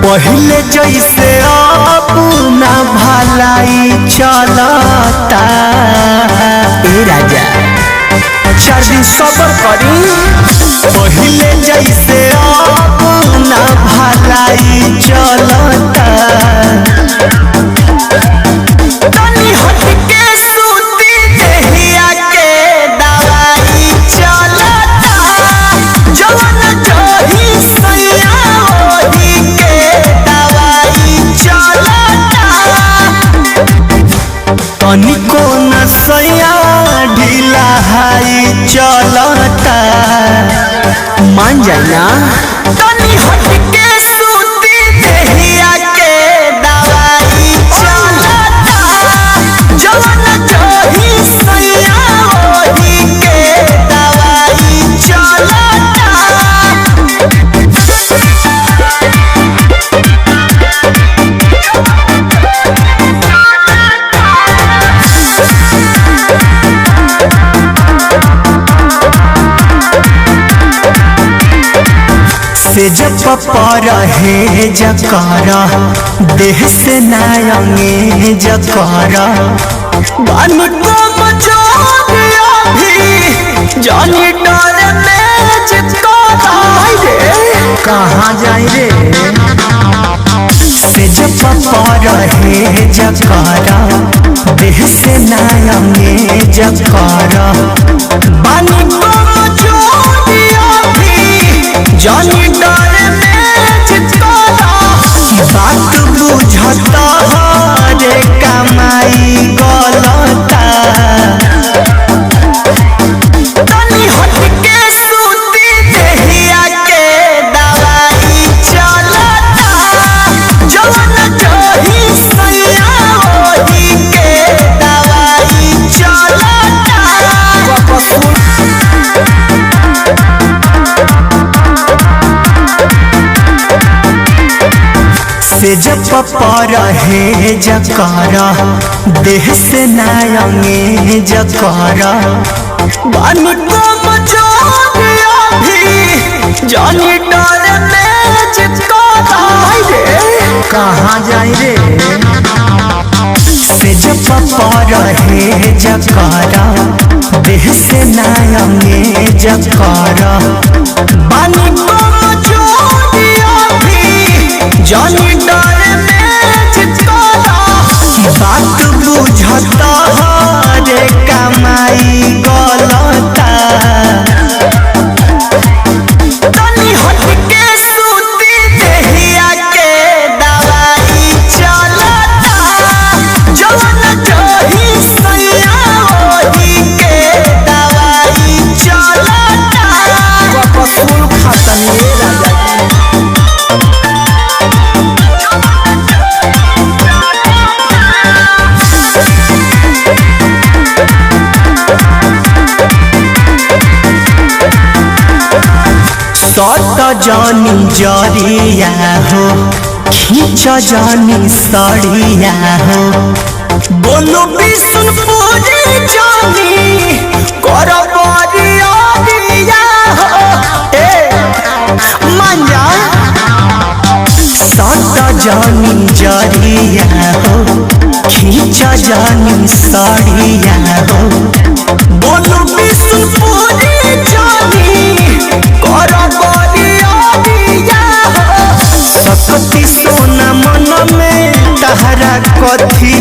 पहले जैसे अपना भलाई चलता। ए राजा चार दिन सबर करी। पहले जैसे अपना भलाई चलता। तनी हट के सूती देहिया के दवाई चलता। जवन जही सैया ओही के दवाई चलता। तनिको न सैया ढीला हाई चलता। मान जाए ना। तनी हट के सूती देहिया के दवाई चलता। जवन जही सैया ओही के दवाई चलता। से जब रहे जकारा देह से नायंगे जकारा। बानी को मचोरिया भी जानी डर में चिपकारा। कहाँ जाए रे। से जब रहे जकारा देह से नायंगे जकारा। बानी को मचोरिया भी जानी डर में चिपकारा। बात बुझता रे कमाई गलता। तनी हट के सूती देहिया के दवाई चलता। जवन जही सैया ओही के दवाई चलता। से जब रहे जकारा देह से नायंगे जकारा। बानी को मचोरिया भी जानी डर में चिपकारा। कहाँ जाए रे। से जब रहे जकारा देह से नायंगे जकारा। बानी को मचोरिया भी जानी डर में चिपकारा। बात बुझता रे कमाई गलता। तनी हट के सूती देहिया के दवाई चलता। जवन जही सैया ओही के दवाई चलता। कसूल खतनी राजा। सट जानी जरिया हो खींच जानी सड़िया हो। बोलो विष्णुपुरी जानी कर बरिया हो। मान जा। सट जानी जरिया हो खींच जानी सड़िया हो। बोलो विष्णुपुरी जानी कर बरिया हो। सकती सोना मन में तहरा कथी